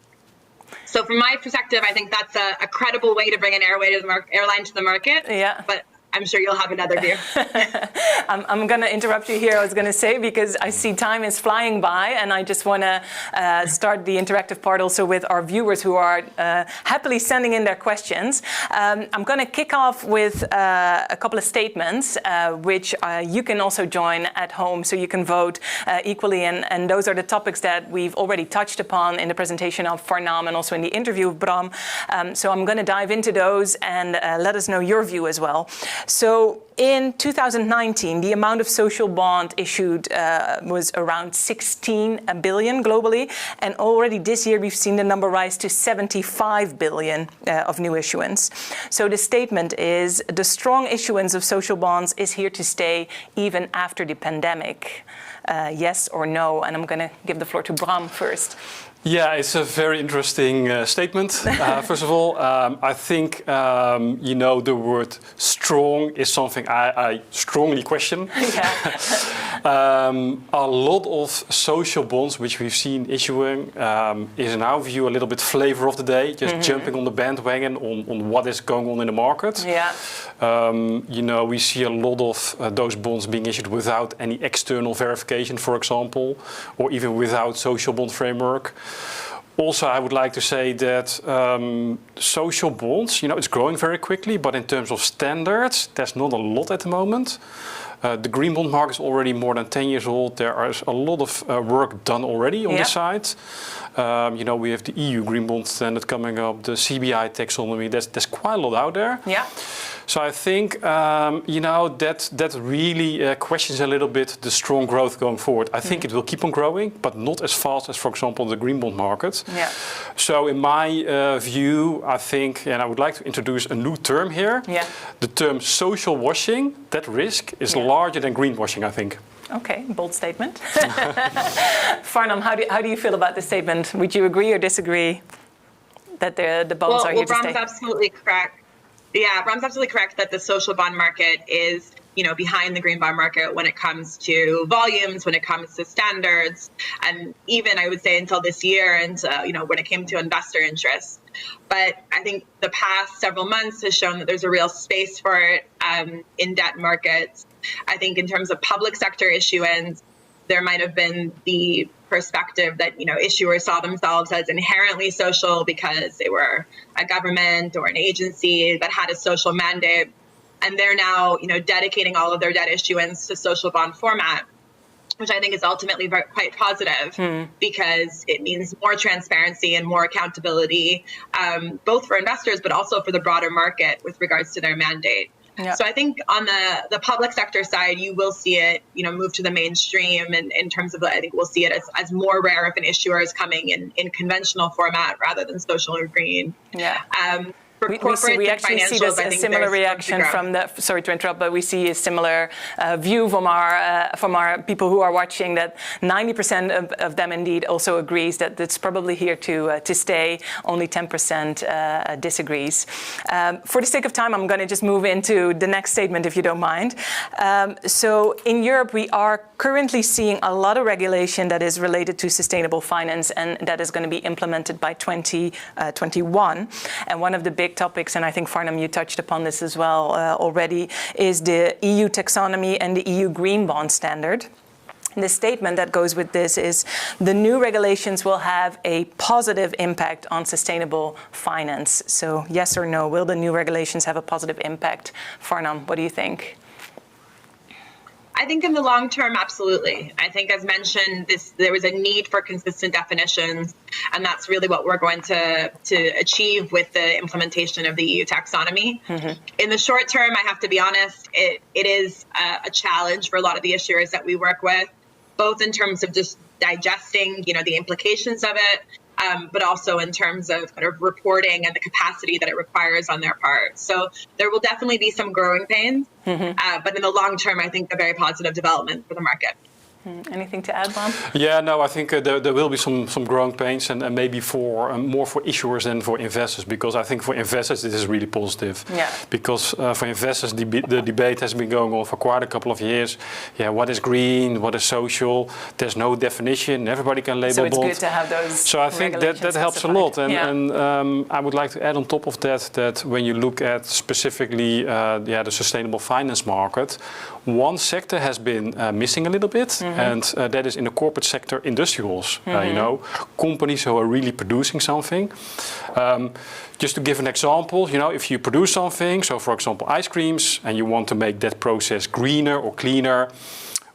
So from my perspective, I think that's a credible way to bring an airline to the market. Yeah. But I'm sure you'll have another view. I'm going to interrupt you here, I was going to say, because I see time is flying by, and I just want to start the interactive part also with our viewers who are happily sending in their questions. I'm going to kick off with a couple of statements, which you can also join at home, so you can vote equally. And those are the topics that we've already touched upon in the presentation of Farnam and also in the interview of Bram. So I'm going to dive into those and let us know your view as well. So in 2019, the amount of social bond issued was around 16 billion globally. And already this year, we've seen the number rise to 75 billion of new issuance. So the statement is the strong issuance of social bonds is here to stay even after the pandemic. Yes or no? And I'm going to give the floor to Bram first. Yeah, it's a very interesting statement. First of all, I think, the word strong is something I strongly question. A lot of social bonds, which we've seen issuing, is in our view a little bit flavor of the day, just jumping on the bandwagon on what is going on in the market. Yeah. We see a lot of those bonds being issued without any external verification, for example, or even without social bond framework. Also, I would like to say that social bonds, it's growing very quickly, but in terms of standards, there's not a lot at the moment. The green bond market is already more than 10 years old. There is a lot of work done already on this side. We have the EU green bond standard coming up, the CBI taxonomy. There's quite a lot out there. Yeah. So I think, that really questions a little bit the strong growth going forward. I think it will keep on growing, but not as fast as, for example, the green bond market. Yeah. So in my view, I think, and I would like to introduce a new term here. Yeah. The term social washing, that risk is larger than greenwashing, I think. Okay, bold statement. Farnam, how do you feel about this statement? Would you agree or disagree that the bonds are here to stay? Bram's absolutely correct. Yeah, Bram's absolutely correct that the social bond market is, behind the green bond market when it comes to volumes, when it comes to standards, and even I would say until this year and, when it came to investor interest. But I think the past several months has shown that there's a real space for it in debt markets. I think in terms of public sector issuance, there might have been the perspective that, issuers saw themselves as inherently social because they were a government or an agency that had a social mandate. And they're now, dedicating all of their debt issuance to social bond format, which I think is ultimately quite positive because it means more transparency and more accountability, both for investors, but also for the broader market with regards to their mandate. Yeah. So I think on the public sector side, you will see it, move to the mainstream in terms of, I think we'll see it as more rare if an issuer is coming in conventional format rather than social or green. Yeah. We actually see this a similar reaction from the. Sorry to interrupt, but we see a similar view from our people who are watching. That 90% of them indeed also agrees that it's probably here to stay. Only 10% disagrees. For the sake of time, I'm going to just move into the next statement, if you don't mind. So in Europe, we are currently seeing a lot of regulation that is related to sustainable finance, and that is going to be implemented by 2021. And one of the big topics, and I think Farnam, you touched upon this as well already, is the EU taxonomy and the EU green bond standard. And the statement that goes with this is the new regulations will have a positive impact on sustainable finance. So yes or no, will the new regulations have a positive impact? Farnam, what do you think? I think in the long term, absolutely. I think, as mentioned, there was a need for consistent definitions, and that's really what we're going to achieve with the implementation of the EU taxonomy. In the short term, I have to be honest, it is a challenge for a lot of the issuers that we work with, both in terms of just digesting, the implications of it, but also in terms of kind of reporting and the capacity that it requires on their part. So there will definitely be some growing pains, but in the long term, I think a very positive development for the market. Anything to add, Bram? Yeah, no, I think there will be some growing pains, and maybe for more for issuers than for investors, because I think for investors this is really positive. Yeah. Because for investors the debate has been going on for quite a couple of years. Yeah, what is green? What is social? There's no definition. Everybody can label So it's bond. good to have those. So I think that helps a lot, and I would like to add on top of that when you look at specifically the sustainable finance market, one sector has been missing a little bit, and that is in the corporate sector, industrials. Companies who are really producing something. Just to give an example, if you produce something, so for example ice creams, and you want to make that process greener or cleaner,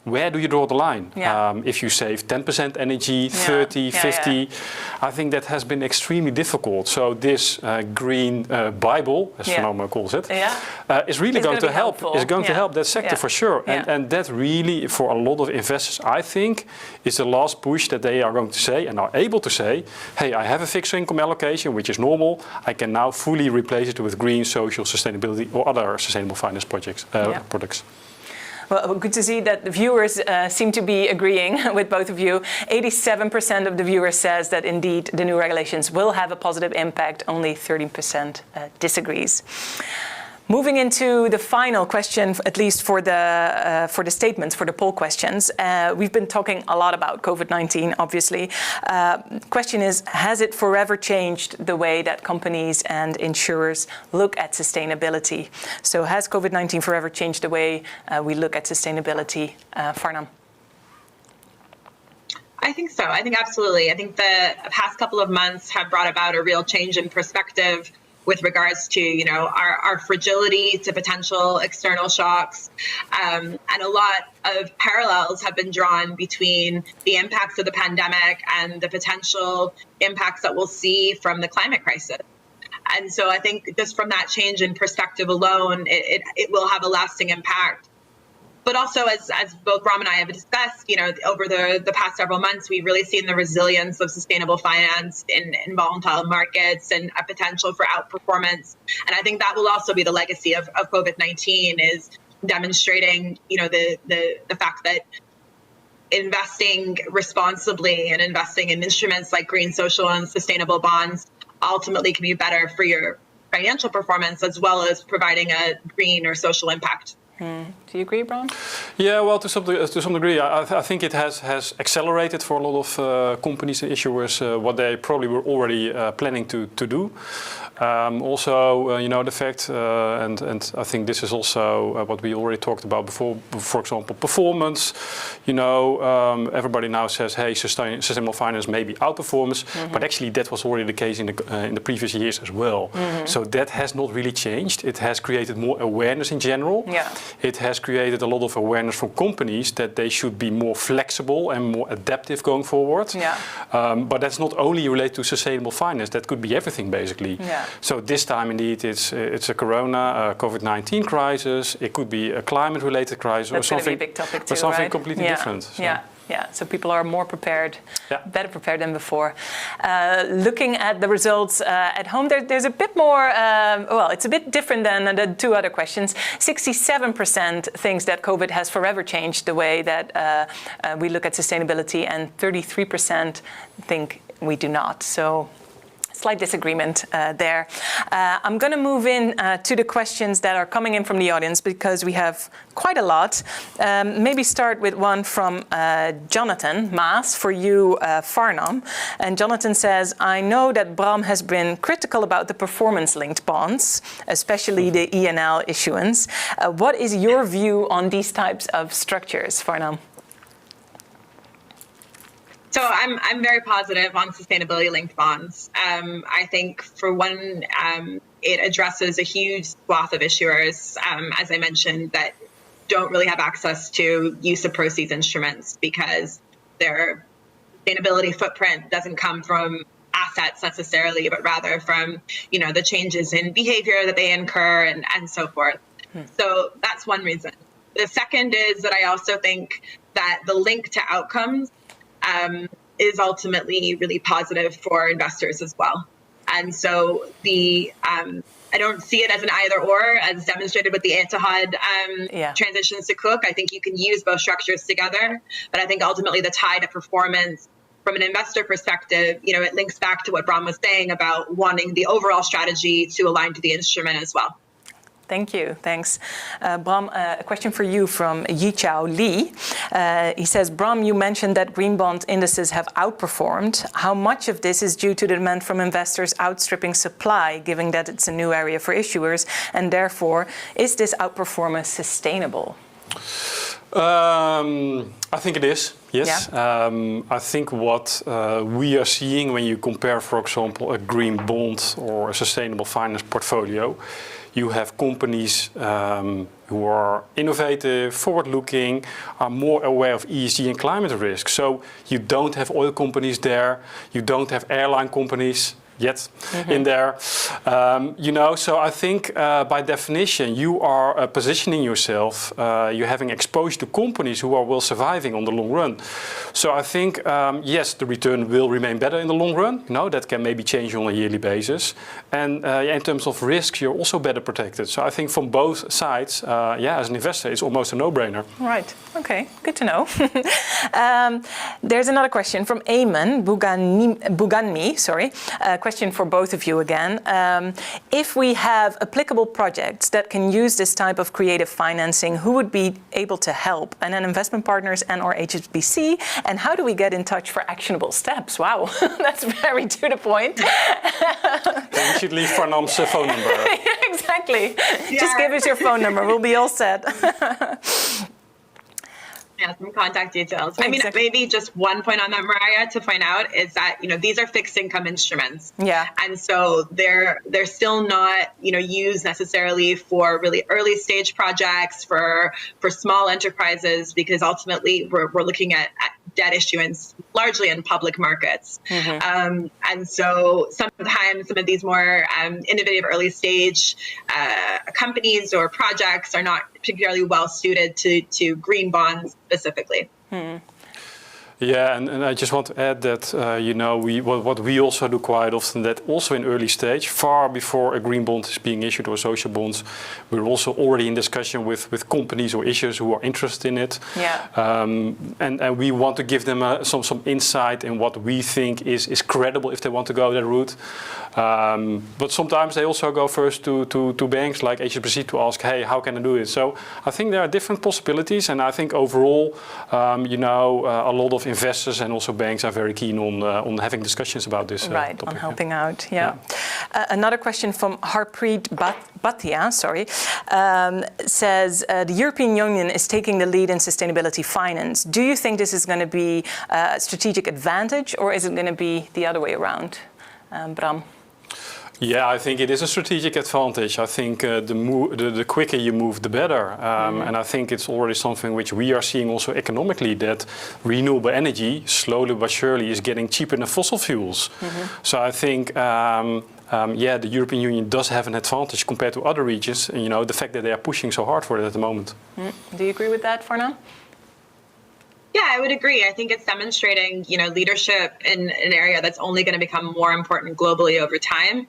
where do you draw the line? Yeah. If you save 10% energy, 30, 50, I think that has been extremely difficult. So this green Bible, as Farnam calls it, is really going to help. Is going to help that sector for sure. And that really, for a lot of investors, I think, is the last push that they are going to say and are able to say, hey, I have a fixed income allocation, which is normal. I can now fully replace it with green, social, sustainability, or other sustainable finance products. Well, good to see that the viewers seem to be agreeing with both of you. 87% of the viewers says that indeed the new regulations will have a positive impact. Only 13% disagrees. Moving into the final question, at least for the statements, for the poll questions. We've been talking a lot about COVID-19, obviously. Question is, has it forever changed the way that companies and insurers look at sustainability? So has COVID-19 forever changed the way we look at sustainability? Farnam? I think so. I think absolutely. I think the past couple of months have brought about a real change in perspective with regards to, our fragility to potential external shocks. And a lot of parallels have been drawn between the impacts of the pandemic and the potential impacts that we'll see from the climate crisis. And so I think just from that change in perspective alone, it will have a lasting impact. But also, as both Bram and I have discussed, over the past several months, we've really seen the resilience of sustainable finance in volatile markets and a potential for outperformance. And I think that will also be the legacy of COVID-19, is demonstrating, the fact that investing responsibly and investing in instruments like green, social, and sustainable bonds ultimately can be better for your financial performance, as well as providing a green or social impact. Do you agree, Bram? Yeah, well, to some degree, I think it has accelerated for a lot of companies and issuers what they probably were already planning to do. Also, the fact, and I think this is also what we already talked about before. For example, performance. Everybody now says, "Hey, sustainable finance maybe outperforms," but actually that was already the case in the previous years as well. So that has not really changed. It has created more awareness in general. Yeah. It has created a lot of awareness from companies that they should be more flexible and more adaptive going forward. Yeah. But that's not only related to sustainable finance. That could be everything, basically. Yeah. So this time, indeed, it's a COVID-19 crisis. It could be a climate-related crisis, That's or something, be a big topic too, or something right? completely different. So. Yeah. So people are more prepared, better prepared than before. Looking at the results at home, there's a bit more. It's a bit different than the two other questions. 67% thinks that COVID has forever changed the way that we look at sustainability, and 33% think we do not. So. Slight disagreement there. I'm going to move in to the questions that are coming in from the audience, because we have quite a lot. Maybe start with one from Jonathan Maas for you, Farnam. And Jonathan says, I know that Bram has been critical about the performance-linked bonds, especially the ENL issuance. What is your view on these types of structures, Farnam? So I'm very positive on sustainability-linked bonds. I think, for one, it addresses a huge swath of issuers, as I mentioned, that don't really have access to use of proceeds instruments because their sustainability footprint doesn't come from assets necessarily, but rather from, the changes in behavior that they incur and so forth. So that's one reason. The second is that I also think that the link to outcomes is ultimately really positive for investors as well. And so the I don't see it as an either or, as demonstrated with the Etihad transition Sukuk. I think you can use both structures together, but I think ultimately the tie to performance from an investor perspective, it links back to what Bram was saying about wanting the overall strategy to align to the instrument as well. Thank you. Thanks. Bram, a question for you from Yichao Li. He says, Bram, you mentioned that green bond indices have outperformed. How much of this is due to the demand from investors outstripping supply, given that it's a new area for issuers? And therefore, is this outperformance sustainable? I think it is, yes. Yeah. I think what we are seeing when you compare, for example, a green bond or a sustainable finance portfolio, you have companies who are innovative, forward-looking, are more aware of ESG and climate risk. So you don't have oil companies there, you don't have airline companies yet in there. So I think by definition, you are positioning yourself, you're having exposure to companies who are well surviving on the long run. So I think, yes, the return will remain better in the long run. That can maybe change on a yearly basis. And in terms of risks, you're also better protected. So I think from both sides, as an investor, it's almost a no-brainer. Right. Okay. Good to know. There's another question from Ayman Buganmi, question for both of you again. If we have applicable projects that can use this type of creative financing, who would be able to help? And then investment partners and or HSBC? And how do we get in touch for actionable steps? Wow, that's very to the point. You should leave Farnam's phone number. Exactly. Yeah. Just give us your phone number. We'll be all set. Yeah, some contact details. I mean, maybe just one point on that, Mariah, to point out is that, these are fixed income instruments. Yeah. And so they're still not, used necessarily for really early stage projects, for small enterprises, because ultimately we're looking at debt issuance largely in public markets. Mm-hmm. And so sometimes some of these more innovative early stage companies or projects are not particularly well suited to green bonds specifically. Hmm. Yeah, and I just want to add that, what we also do quite often, that also in early stage, far before a green bond is being issued or social bonds, we're also already in discussion with companies or issuers who are interested in it. Yeah. And we want to give them some insight in what we think is credible if they want to go that route. But sometimes they also go first to banks like HSBC to ask, hey, how can I do it? So I think there are different possibilities, and I think overall, a lot of investors and also banks are very keen on having discussions about this topic. On helping out. Yeah. Another question from Harpreet Bhatia, says the European Union is taking the lead in sustainability finance. Do you think this is going to be a strategic advantage, or is it going to be the other way around? Bram? Yeah, I think it is a strategic advantage. I think the quicker you move, the better. And I think it's already something which we are seeing also economically, that renewable energy, slowly but surely, is getting cheaper than fossil fuels. Mm-hmm. So I think, the European Union does have an advantage compared to other regions. And, the fact that they are pushing so hard for it at the moment. Mm. Do you agree with that, Farnam? Yeah, I would agree. I think it's demonstrating, leadership in an area that's only going to become more important globally over time.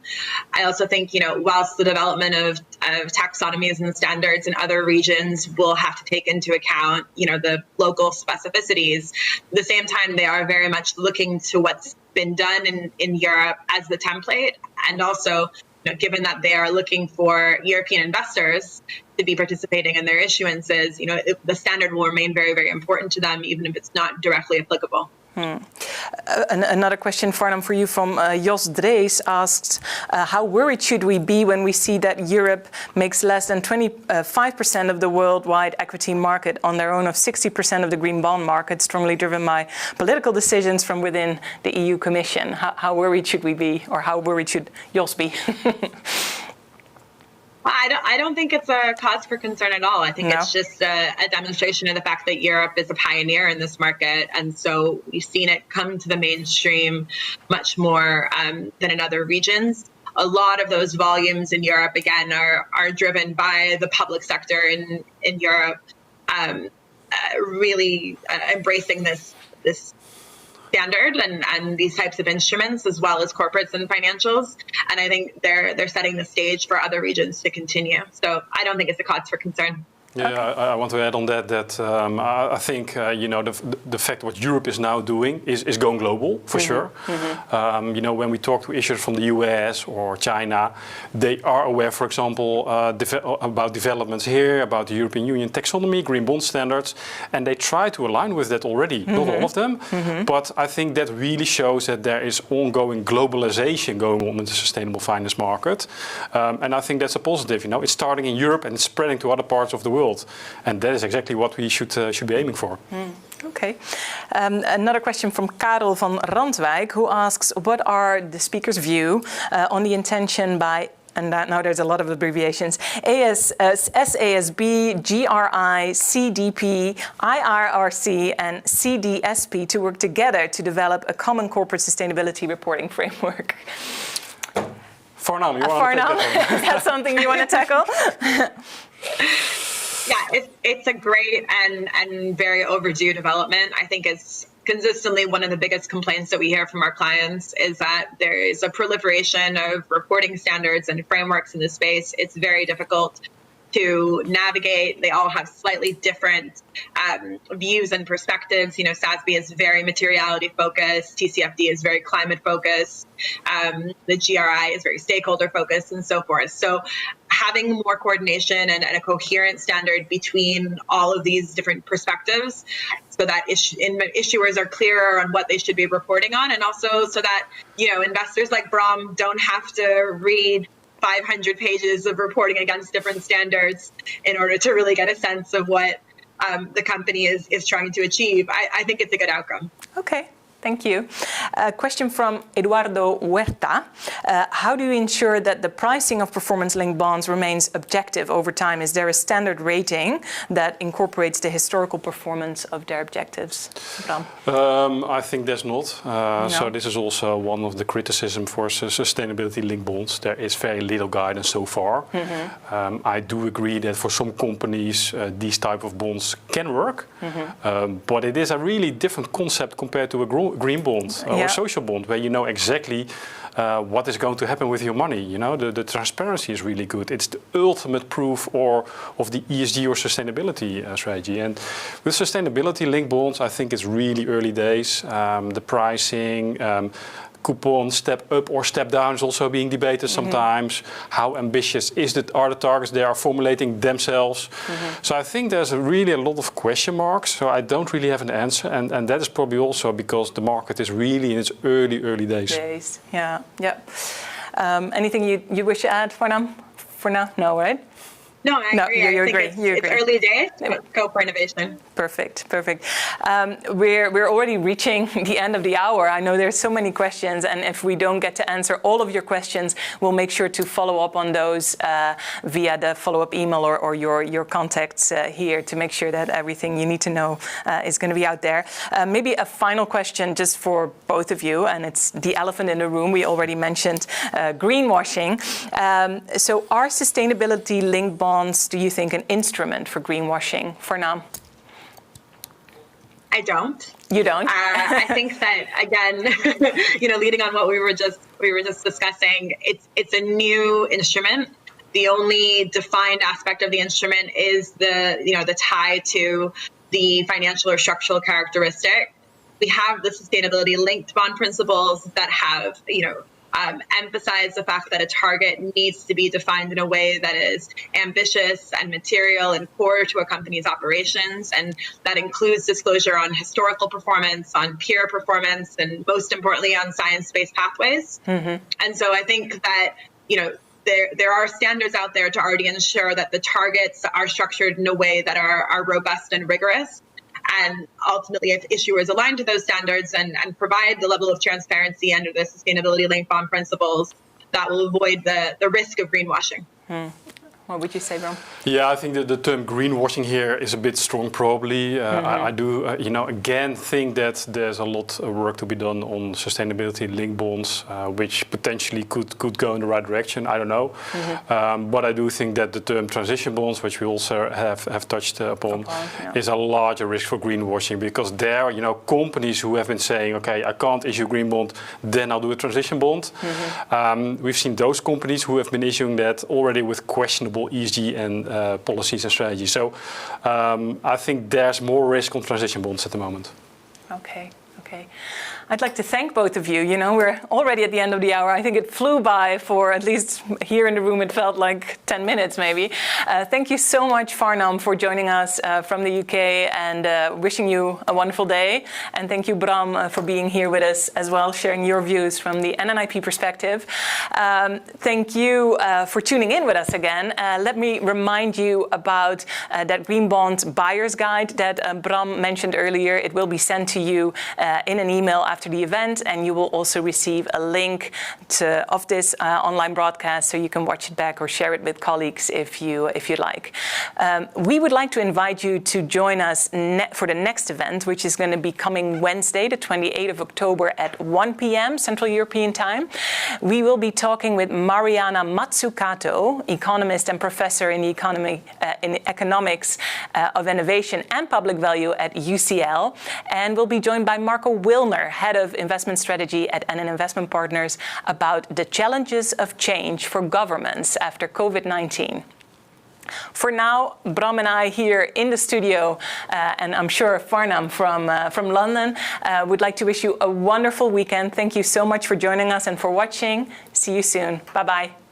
I also think, whilst the development of taxonomies and standards in other regions will have to take into account, the local specificities, at the same time, they are very much looking to what's been done in Europe as the template, and also given that they are looking for European investors to be participating in their issuances, the standard will remain very, very important to them, even if it's not directly applicable. Another question, Farnam, for you from Jos Drees asks, how worried should we be when we see that Europe makes less than 25% of the worldwide equity market on their own of 60% of the green bond market, strongly driven by political decisions from within the EU Commission? How worried should we be, or how worried should Jos be? I don't think it's a cause for concern at all. I think it's just a demonstration of the fact that Europe is a pioneer in this market. And so we've seen it come to the mainstream much more than in other regions. A lot of those volumes in Europe, again, are driven by the public sector in Europe, really embracing this standard and these types of instruments, as well as corporates and financials. And I think they're setting the stage for other regions to continue. So I don't think it's a cause for concern. Yeah, okay. I want to add on that I think the fact what Europe is now doing is going global for sure. Mm-hmm. When we talk to issuers from the US or China, they are aware, for example, about developments here, about the European Union taxonomy, green bond standards, and they try to align with that already. Mm-hmm. Not all of them, mm-hmm. but I think that really shows that there is ongoing globalization going on in the sustainable finance market, and I think that's a positive. It's starting in Europe and it's spreading to other parts of the world. And that is exactly what we should be aiming for. Okay. Another question from Karel van Randwijk, who asks, what are the speaker's view on the intention by, and now there's a lot of abbreviations, SASB, GRI, CDP, IRRC, and CDSP to work together to develop a common corporate sustainability reporting framework? Farnam, you want to take that one? Is that something you want to tackle? Yeah, it's a great and very overdue development. I think it's consistently one of the biggest complaints that we hear from our clients is that there is a proliferation of reporting standards and frameworks in this space. It's very difficult to navigate. They all have slightly different views and perspectives. SASB is very materiality focused. TCFD is very climate focused. The GRI is very stakeholder focused and so forth. So having more coordination and a coherent standard between all of these different perspectives so that issuers are clearer on what they should be reporting on, and also so that, investors like Bram don't have to read 500 pages of reporting against different standards in order to really get a sense of what the company is trying to achieve. I think it's a good outcome. Okay. Thank you. A question from Eduardo Huerta. How do you ensure that the pricing of performance-linked bonds remains objective over time? Is there a standard rating that incorporates the historical performance of their objectives? Bram? I think there's not. No. So this is also one of the criticism for sustainability-linked bonds. There is very little guidance so far. Mm-hmm. I do agree that for some companies, these type of bonds can work, mm-hmm. But it is a really different concept compared to a green bond or social bond, where you know exactly what is going to happen with your money. The transparency is really good. It's the ultimate proof of the ESG or sustainability strategy. And with sustainability-linked bonds, I think it's really early days. The pricing, coupon step up or step down is also being debated sometimes. Mm-hmm. How ambitious are the targets they are formulating themselves? Mm-hmm. So I think there's really a lot of question marks. So I don't really have an answer, and that is probably also because the market is really in its early days. Yeah. Anything you wish to add, Farnam? For now, no, right? No, I agree. You agree. It's early days. Go for innovation. Perfect. We're already reaching the end of the hour. I know there's so many questions, and if we don't get to answer all of your questions, we'll make sure to follow up on those via the follow-up email or your contacts here to make sure that everything you need to know is going to be out there. Maybe a final question just for both of you, and it's the elephant in the room. We already mentioned greenwashing. So are sustainability-linked bonds, do you think, an instrument for greenwashing? Farnam? I don't. You don't? I think that, again, leading on what we were just discussing, it's a new instrument. The only defined aspect of the instrument is the tie to the financial or structural characteristic. We have the sustainability-linked bond principles that have, emphasize the fact that a target needs to be defined in a way that is ambitious and material and core to a company's operations. And that includes disclosure on historical performance, on peer performance, and most importantly, on science-based pathways. Mm-hmm. And so I think that, there are standards out there to already ensure that the targets are structured in a way that are robust and rigorous. And ultimately, if issuers align to those standards and provide the level of transparency under the sustainability-linked bond principles, that will avoid the risk of greenwashing. What would you say, Bram? Yeah, I think that the term greenwashing here is a bit strong, probably. I do, again, think that there's a lot of work to be done on sustainability-linked bonds, which potentially could go in the right direction. I don't know. But I do think that the term transition bonds, which we also have touched upon, is a larger risk for greenwashing, because there, companies who have been saying, okay, I can't issue a green bond, then I'll do a transition bond. We've seen those companies who have been issuing that already with questionable ESG and policies and strategies. So I think there's more risk on transition bonds at the moment. Okay. I'd like to thank both of you. We're already at the end of the hour. I think it flew by for, at least here in the room, it felt like 10 minutes maybe. Thank you so much, Farnam, for joining us from the UK, and wishing you a wonderful day. And thank you, Bram, for being here with us as well, sharing your views from the NNIP perspective. Thank you for tuning in with us again. Let me remind you about that Green Bond Buyer's Guide that Bram mentioned earlier. It will be sent to you in an email after the event, and you will also receive a link of this online broadcast, so you can watch it back or share it with colleagues if you like. We would like to invite you to join us for the next event, which is going to be coming Wednesday, the 28th of October at 1 p.m. Central European Time. We will be talking with Mariana Mazzucato, economist and professor in economics of innovation and public value at UCL, and we'll be joined by Marco Wilner, Head of Investment Strategy at NN Investment Partners, about the challenges of change for governments after COVID-19. For now, Bram and I here in the studio, and I'm sure Farnam from London, would like to wish you a wonderful weekend. Thank you so much for joining us and for watching. See you soon. Bye-bye.